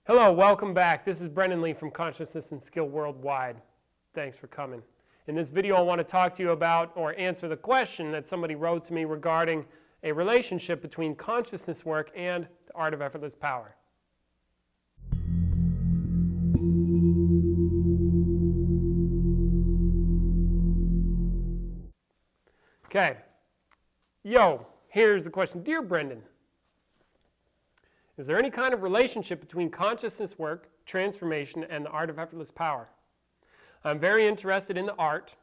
Hello, welcome back. This is Brendan Lee from Consciousness and Skill Worldwide. Thanks for coming. In this video, I want to talk to you about or answer the question that somebody wrote to me regarding a relationship between consciousness work and the art of effortless power. Okay. Here's the question. Dear Brendan, is there any kind of relationship between consciousness work, transformation, and the art of effortless power? I'm very interested in the art,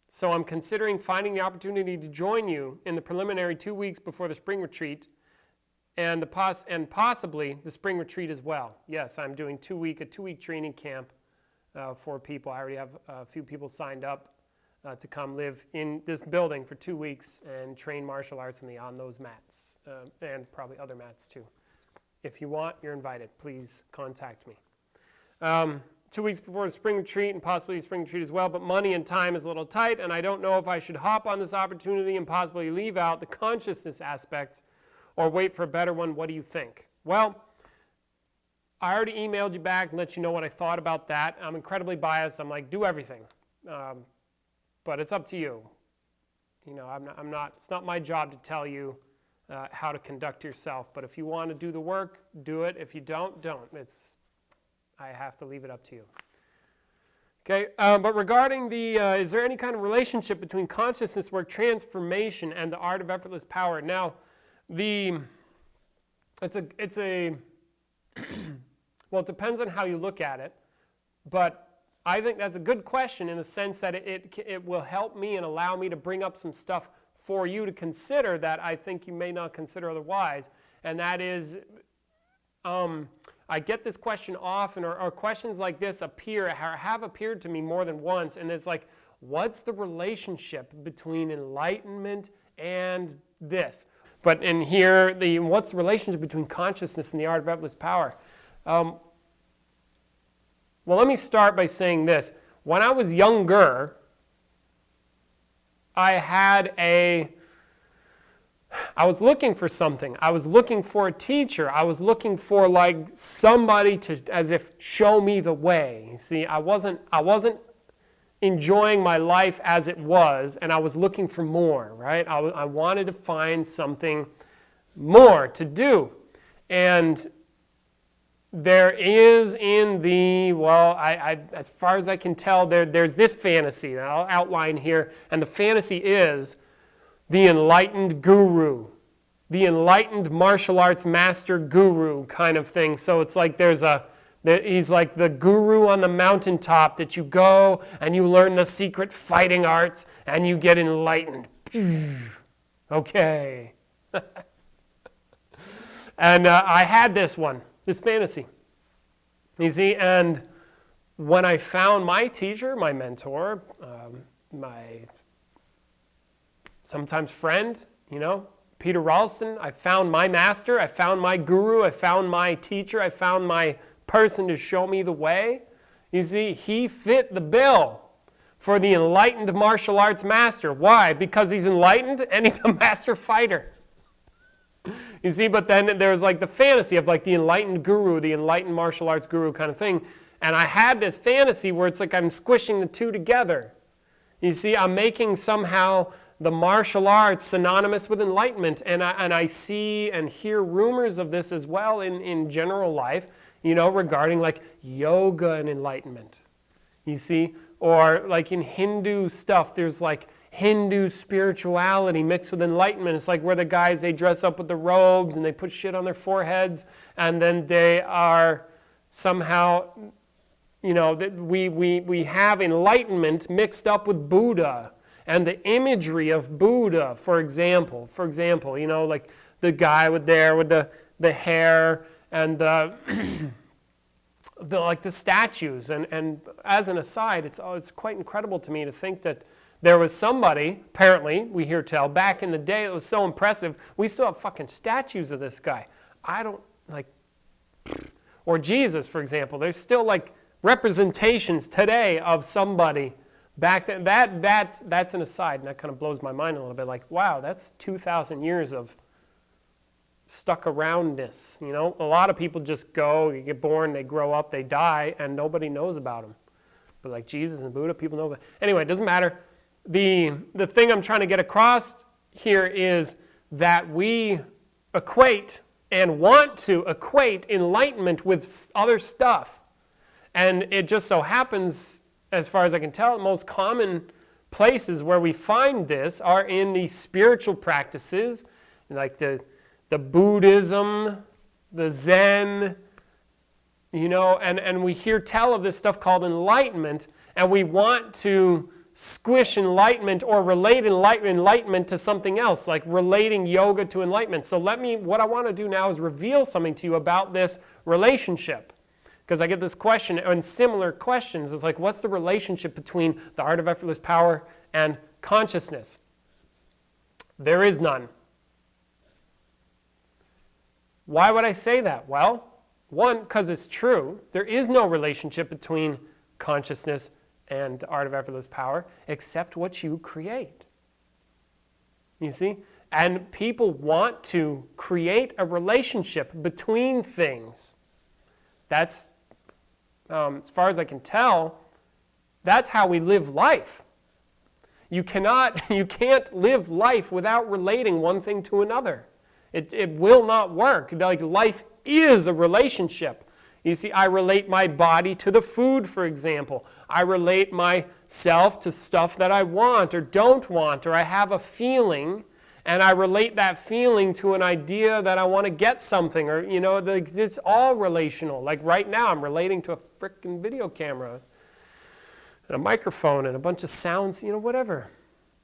so I'm considering finding the opportunity to join you in the preliminary 2 weeks before the spring retreat and possibly the spring retreat as well. Yes, I'm doing a two-week training camp for people. I already have a few people signed up to come live in this building for 2 weeks and train martial arts on those mats and probably other mats too. If you want, you're invited. Please contact me. 2 weeks before the spring retreat and possibly the spring retreat as well, but money and time is a little tight, and I don't know if I should hop on this opportunity and possibly leave out the consciousness aspect or wait for a better one. What do you think? Well, I already emailed you back and let you know what I thought about that. I'm incredibly biased. I'm like, do everything. But it's up to you. You know, it's not my job to tell you how to conduct yourself, but if you want to do the work, do it. If you don't. I have to leave it up to you. Okay, but regarding is there any kind of relationship between consciousness work, transformation, and the art of effortless power? Now, well, it depends on how you look at it, but I think that's a good question in the sense that it will help me and allow me to bring up some stuff for you to consider that I think you may not consider otherwise. And that is, I get this question often, or questions like this have appeared to me more than once, and it's like, what's the relationship between enlightenment and this? But in here, what's the relationship between consciousness and the art of effortless power? Well, let me start by saying this. When I was younger, I was looking for something. I was looking for a teacher. I was looking for like somebody to, as if, show me the way. You see, I wasn't enjoying my life as it was, and I was looking for more, right? I wanted to find something more to do. And there is in the, as far as I can tell, there's this fantasy that I'll outline here, and the fantasy is the enlightened guru, the enlightened martial arts master guru kind of thing. So it's like he's like the guru on the mountaintop that you go and you learn the secret fighting arts and you get enlightened. Okay. And I had this fantasy. You see, and when I found my teacher, my mentor, my sometimes friend, Peter Ralston, I found my master, I found my guru, I found my teacher, I found my person to show me the way. You see, he fit the bill for the enlightened martial arts master. Why? Because he's enlightened and he's a master fighter. You see, but then there's like the fantasy of like the enlightened guru, the enlightened martial arts guru kind of thing. And I had this fantasy where it's like I'm squishing the two together. You see, I'm making somehow the martial arts synonymous with enlightenment. And I see and hear rumors of this as well in general life, regarding like yoga and enlightenment. You see, or like in Hindu stuff, there's like Hindu spirituality mixed with enlightenment. It's like where the guys, they dress up with the robes and they put shit on their foreheads, and then they are somehow, that we have enlightenment mixed up with Buddha and the imagery of Buddha, for example, like the guy with the hair and the like the statues. And as an aside, it's quite incredible to me to think that there was somebody, apparently, we hear tell, back in the day that was so impressive, we still have fucking statues of this guy. Or Jesus, for example. There's still like representations today of somebody back then. That's an aside, and that kind of blows my mind a little bit. Like, wow, that's 2,000 years of stuck aroundness. You know, a lot of people just go, you get born, they grow up, they die, and nobody knows about them. But like Jesus and Buddha, people know about. Anyway, it doesn't matter. The thing I'm trying to get across here is that we equate and want to equate enlightenment with other stuff. And it just so happens, as far as I can tell, the most common places where we find this are in the spiritual practices, like the Buddhism, the Zen, you know, and we hear tell of this stuff called enlightenment, and we want to squish enlightenment or relate enlightenment to something else, like relating yoga to enlightenment. So what I want to do now is reveal something to you about this relationship. Because I get this question and similar questions. It's like, what's the relationship between the art of effortless power and consciousness? There is none. Why would I say that? Well, one, because it's true. There is no relationship between consciousness and the art of effortless power except what you create. You see? And people want to create a relationship between things. That's, as far as I can tell, that's how we live life. You can't live life without relating one thing to another. It will not work. Like, life is a relationship. You see, I relate my body to the food, for example. I relate myself to stuff that I want or don't want, or I have a feeling, and I relate that feeling to an idea that I want to get something, or, you know, it's all relational. Like right now, I'm relating to a frickin' video camera and a microphone and a bunch of sounds, you know, whatever.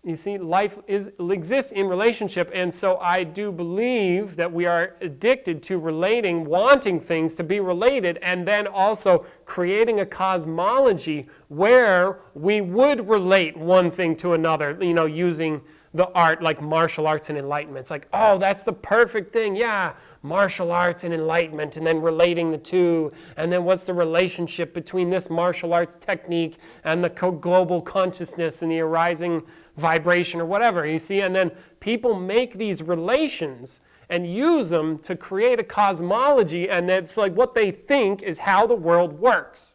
You see, life exists in relationship, and so I do believe that we are addicted to relating, wanting things to be related, and then also creating a cosmology where we would relate one thing to another, you know, using the art, like martial arts and enlightenment. It's like, oh, that's the perfect thing, yeah, martial arts and enlightenment, and then relating the two, and then what's the relationship between this martial arts technique and the global consciousness and the arising vibration or whatever, you see? And then people make these relations and use them to create a cosmology, and it's like what they think is how the world works.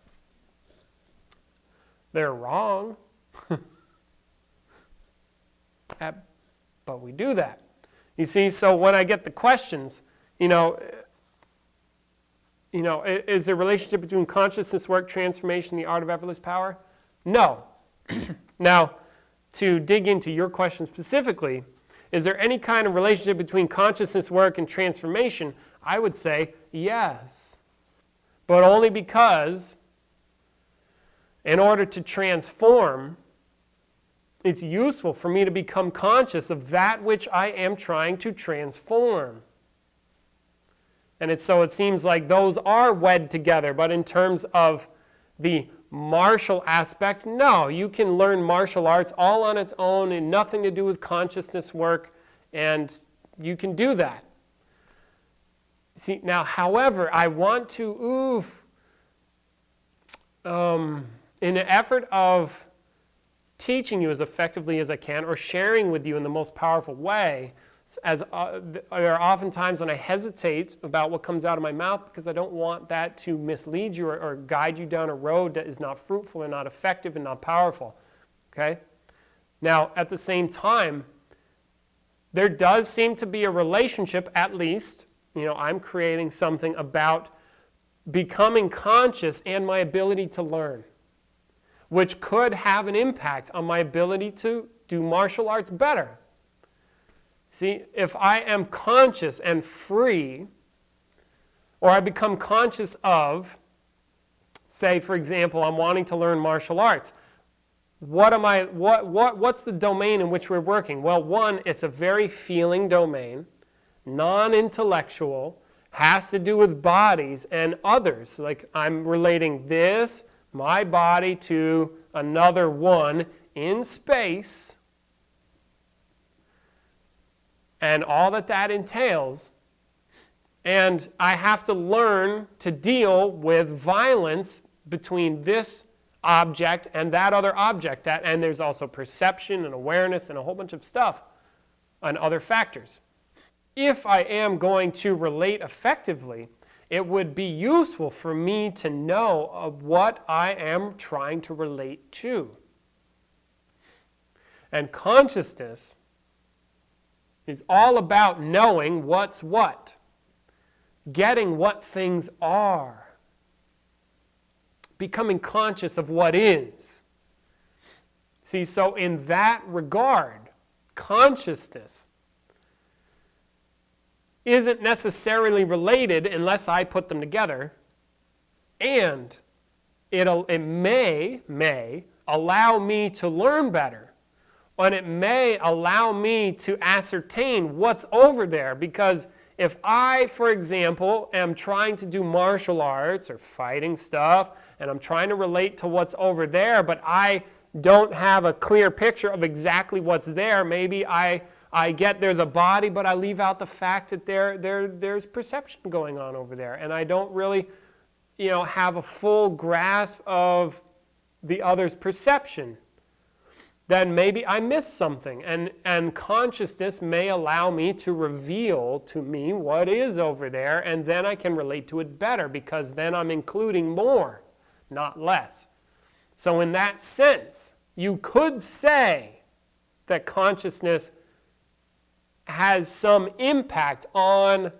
They're wrong. But we do that. You see, so when I get the questions, you know, is there a relationship between consciousness, work, transformation, and the art of effortless power? No. Now, to dig into your question specifically, is there any kind of relationship between consciousness, work, and transformation? I would say yes. But only because in order to transform, it's useful for me to become conscious of that which I am trying to transform. And so it seems like those are wed together, but in terms of the martial aspect, no. You can learn martial arts all on its own and nothing to do with consciousness work, and you can do that. See, now, however, I want to, in an effort of teaching you as effectively as I can, or sharing with you in the most powerful way, there are often times when I hesitate about what comes out of my mouth because I don't want that to mislead you or guide you down a road that is not fruitful and not effective and not powerful. Okay? Now, at the same time, there does seem to be a relationship, at least, you know, I'm creating something about becoming conscious and my ability to learn, which could have an impact on my ability to do martial arts better. See, if I am conscious and free, or I become conscious of, say, for example, I'm wanting to learn martial arts. What's the domain in which we're working? Well, one, it's a very feeling domain, non-intellectual, has to do with bodies and others. Like I'm relating this, my body, to another one in space, and all that entails. And I have to learn to deal with violence between this object and that other object. And there's also perception and awareness and a whole bunch of stuff and other factors. if I am going to relate effectively, it would be useful for me to know of what I am trying to relate to. And consciousness is all about knowing what's what, getting what things are, becoming conscious of what is. See, so in that regard, consciousness isn't necessarily related unless I put them together, and it may allow me to learn better, and it may allow me to ascertain what's over there, because if I, for example, am trying to do martial arts or fighting stuff, and I'm trying to relate to what's over there, but I don't have a clear picture of exactly what's there, maybe I get there's a body, but I leave out the fact that there's perception going on over there, and I don't really, have a full grasp of the other's perception. Then maybe I missed something, and consciousness may allow me to reveal to me what is over there, and then I can relate to it better, because then I'm including more, not less. So in that sense, you could say that consciousness has some impact on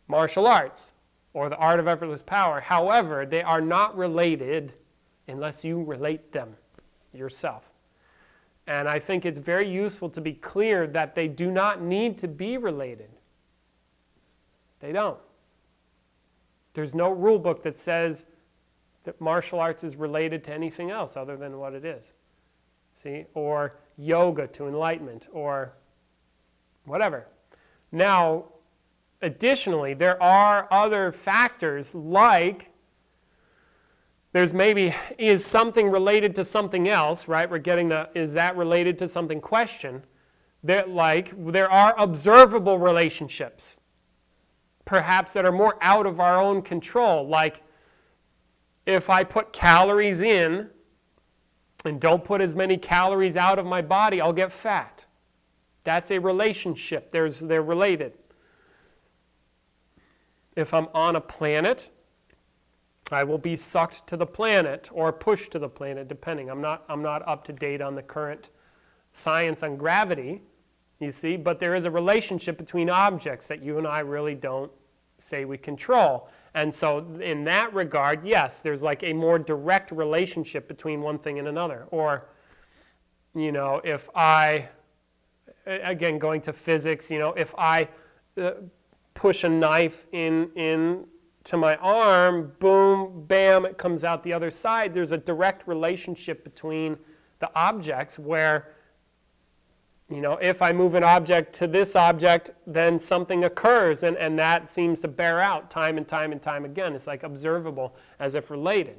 martial arts or the art of effortless power. However, they are not related unless you relate them yourself. And I think it's very useful to be clear that they do not need to be related. They don't. There's no rule book that says that martial arts is related to anything else other than what it is. See? Or yoga to enlightenment, or whatever. Now, additionally, there are other factors, like there's maybe, is something related to something else, right? We're getting the, is that related to something question. There are observable relationships, perhaps that are more out of our own control, like if I put calories in and don't put as many calories out of my body, I'll get fat. That's a relationship. They're related. If I'm on a planet, I will be sucked to the planet or pushed to the planet, depending. I'm not up to date on the current science on gravity, you see, but there is a relationship between objects that you and I really don't say we control. And so in that regard, yes, there's like a more direct relationship between one thing and another. Or, if I, again, going to physics, if I push a knife in to my arm, boom, bam, it comes out the other side. There's a direct relationship between the objects where, if I move an object to this object, then something occurs, and that seems to bear out time and time and time again. It's like observable as if related.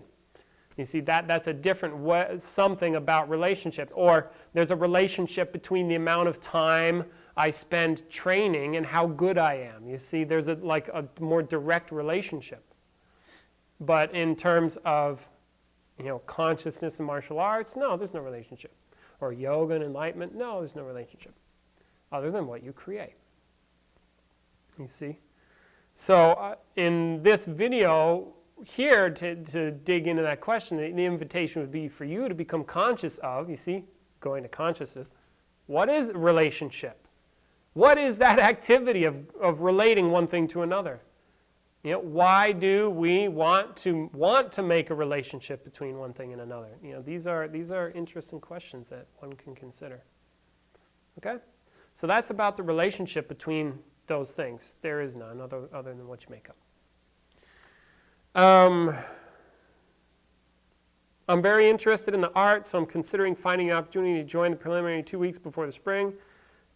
You see, that's a different something about relationship. Or there's a relationship between the amount of time I spend training and how good I am. You see, there's a more direct relationship. But in terms of, consciousness and martial arts, no, there's no relationship. Or yoga and enlightenment, no, there's no relationship other than what you create. You see? So in this video here, to dig into that question, the invitation would be for you to become conscious of, you see, going to consciousness, what is relationship? What is that activity of relating one thing to another? Why do we want to make a relationship between one thing and another? These are interesting questions that one can consider. Okay? So that's about the relationship between those things. There is none other than what you make up. I'm very interested in the arts, so I'm considering finding an opportunity to join the preliminary 2 weeks before the spring.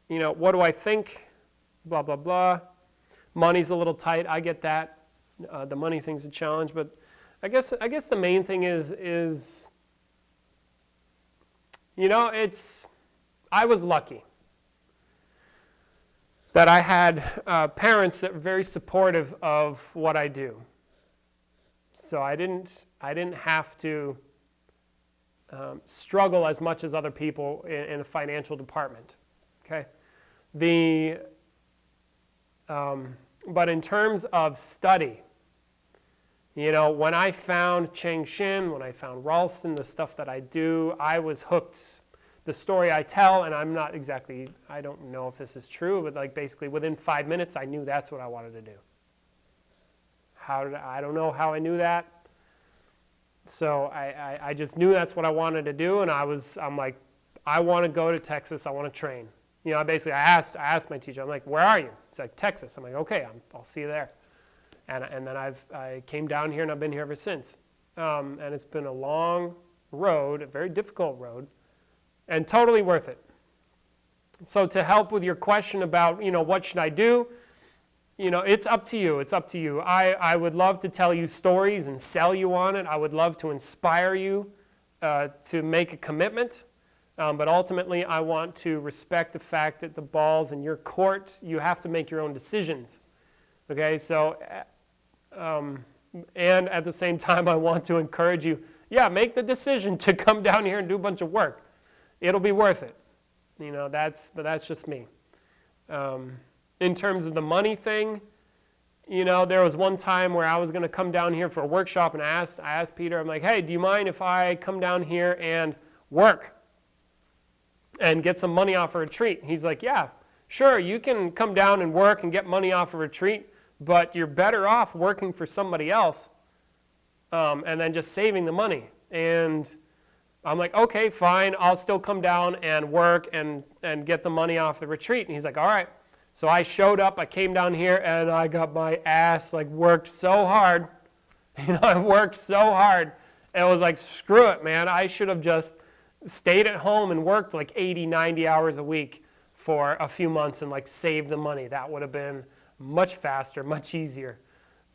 What do I think? Blah, blah, blah. Money's a little tight. I get that. The money thing's a challenge, but I guess the main thing is I was lucky that I had parents that were very supportive of what I do. So I didn't have to struggle as much as other people in a financial department. Okay, But in terms of study, when I found Cheng Shin, when I found Ralston, the stuff that I do, I was hooked. The story I tell, and I don't know if this is true, but basically within 5 minutes, I knew that's what I wanted to do. I don't know how I knew that. So I just knew that's what I wanted to do, and I'm like, I want to go to Texas. I want to train. I asked my teacher. I'm like, where are you? He's like, Texas. I'm like, okay, I'll see you there. And then I came down here, and I've been here ever since. And it's been a long road, a very difficult road, and totally worth it. So to help with your question about, what should I do? It's up to you. It's up to you. I would love to tell you stories and sell you on it. I would love to inspire you to make a commitment. But ultimately, I want to respect the fact that the ball's in your court. You have to make your own decisions. Okay, so, and at the same time, I want to encourage you, make the decision to come down here and do a bunch of work. It'll be worth it. But that's just me. In terms of the money thing, there was one time where I was going to come down here for a workshop, and I asked Peter, I'm like, hey, do you mind if I come down here and work and get some money off a retreat? He's like, yeah, sure, you can come down and work and get money off a retreat, but you're better off working for somebody else and then just saving the money. And I'm like, okay, fine, I'll still come down and work and get the money off the retreat. And he's like, all right. So I showed up, I came down here, and I got my ass, worked so hard. I worked so hard. And it was like, screw it, man. I should have just stayed at home and worked 80, 90 hours a week for a few months and saved the money. That would have been much faster, much easier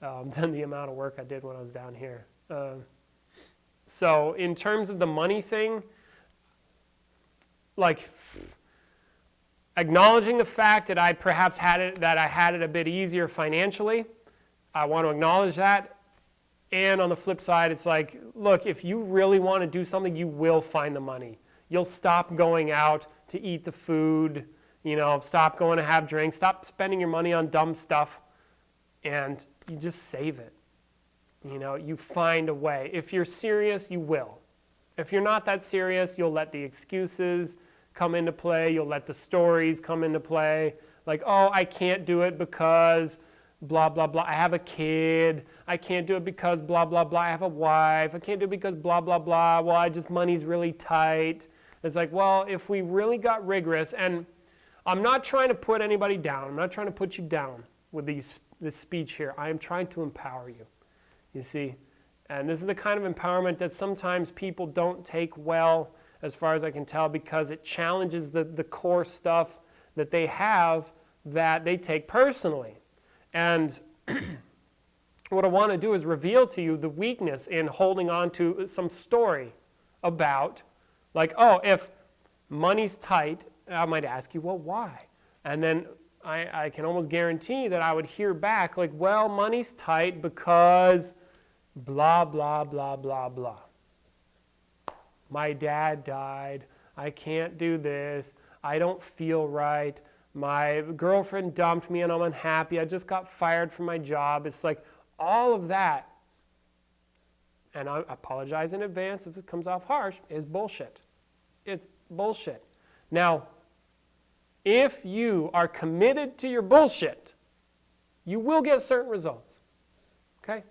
than the amount of work I did when I was down here. So in terms of the money thing, acknowledging the fact that I perhaps had it a bit easier financially, I want to acknowledge that. And on the flip side, it's like, look, if you really want to do something, you will find the money. You'll stop going out to eat the food, stop going to have drinks, stop spending your money on dumb stuff, and you just save it. You find a way. If you're serious, you will. If you're not that serious, you'll let the excuses come into play. You'll let the stories come into play. Oh, I can't do it because blah, blah, blah. I have a kid. I can't do it because blah, blah, blah. I have a wife. I can't do it because blah, blah, blah. Well, money's really tight. It's like, well, if we really got rigorous, and I'm not trying to put anybody down. I'm not trying to put you down with this speech here. I am trying to empower you, you see. And this is the kind of empowerment that sometimes people don't take well, as far as I can tell, because it challenges the core stuff that they have that they take personally. And what I want to do is reveal to you the weakness in holding on to some story about, if money's tight, I might ask you, well, why? And then I can almost guarantee that I would hear back, well, money's tight because blah, blah, blah, blah, blah. My dad died. I can't do this. I don't feel right. My girlfriend dumped me and I'm unhappy. I just got fired from my job. It's all of that, and I apologize in advance if it comes off harsh, is bullshit. It's bullshit. Now, if you are committed to your bullshit, you will get certain results. Okay?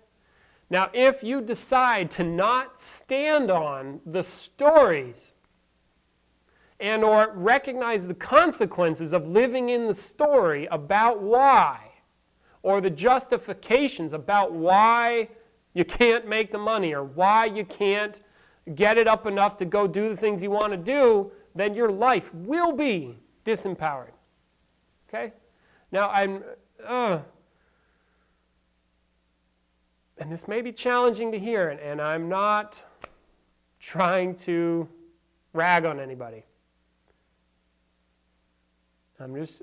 Now, if you decide to not stand on the stories and or recognize the consequences of living in the story about why, or the justifications about why you can't make the money or why you can't get it up enough to go do the things you want to do, then your life will be disempowered. Okay? Now, and this may be challenging to hear, and I'm not trying to rag on anybody.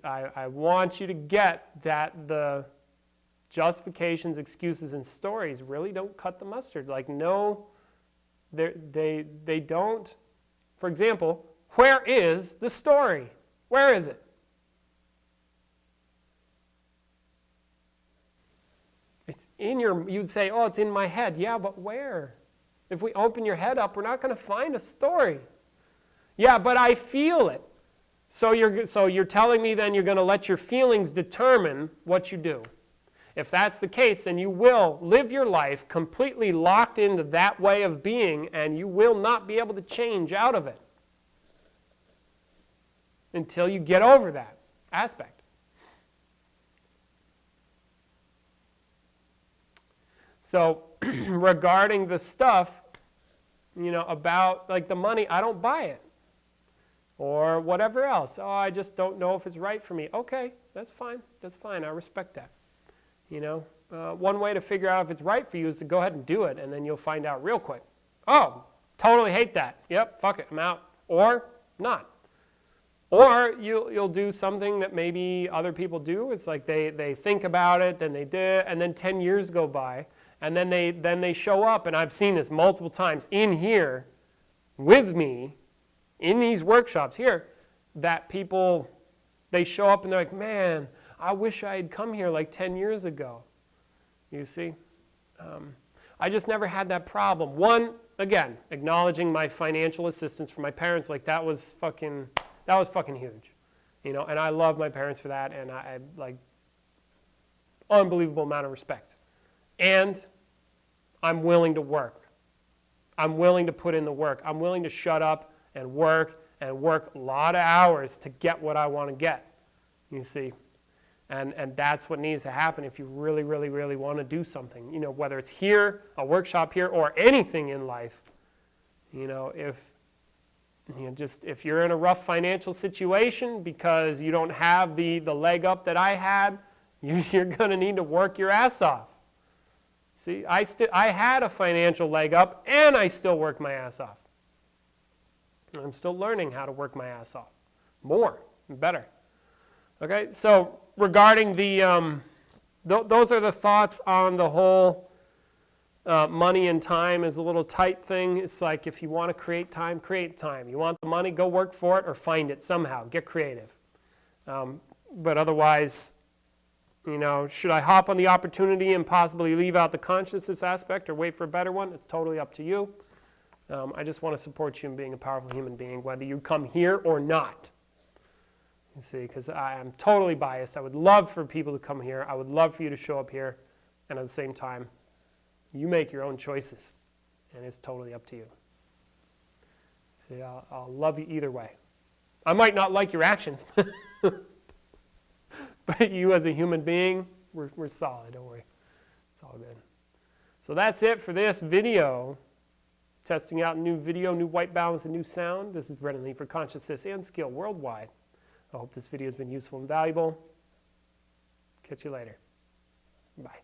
I want you to get that the justifications, excuses, and stories really don't cut the mustard. No, they don't. For example, where is the story? Where is it? It's in your, you'd say, oh, it's in my head. Yeah, but where? If we open your head up, we're not going to find a story. Yeah, but I feel it. So you're telling me then you're going to let your feelings determine what you do. If that's the case, then you will live your life completely locked into that way of being, and you will not be able to change out of it until you get over that aspect. So regarding the stuff, about like the money, I don't buy it. Or whatever else. Oh, I just don't know if it's right for me. Okay, that's fine. That's fine. I respect that. One way to figure out if it's right for you is to go ahead and do it, and then you'll find out real quick. Oh, totally hate that. Yep, fuck it, I'm out. Or not. Or you'll do something that maybe other people do. It's like they think about it, then they did, and then 10 years go by, and then they show up, and I've seen this multiple times in here with me, in these workshops here, that people, they show up and they're like, man, I wish I had come here like 10 years ago. You see? I just never had that problem. One, again, acknowledging my financial assistance from my parents, like that was fucking huge. And I love my parents for that, and I like unbelievable amount of respect. And I'm willing to work. I'm willing to put in the work. I'm willing to shut up and work a lot of hours to get what I want to get. You see? And that's what needs to happen if you really, really, really want to do something. Whether it's here, a workshop here, or anything in life. If you're in a rough financial situation because you don't have the leg up that I had, you're going to need to work your ass off. See, I had a financial leg up, and I still work my ass off. I'm still learning how to work my ass off. More and better. Okay, so regarding the, those are the thoughts on the whole money and time is a little tight thing. It's like if you want to create time, create time. You want the money, go work for it or find it somehow. Get creative. But otherwise, should I hop on the opportunity and possibly leave out the consciousness aspect or wait for a better one? It's totally up to you. I just want to support you in being a powerful human being, whether you come here or not. You see, because I am totally biased. I would love for people to come here. I would love for you to show up here. And at the same time, you make your own choices. And it's totally up to you. See, I'll love you either way. I might not like your actions. But you as a human being, we're solid, don't worry. It's all good. So that's it for this video. Testing out new video, new white balance, and new sound. This is Brennan Lee for Consciousness and Skill Worldwide. I hope this video has been useful and valuable. Catch you later. Bye.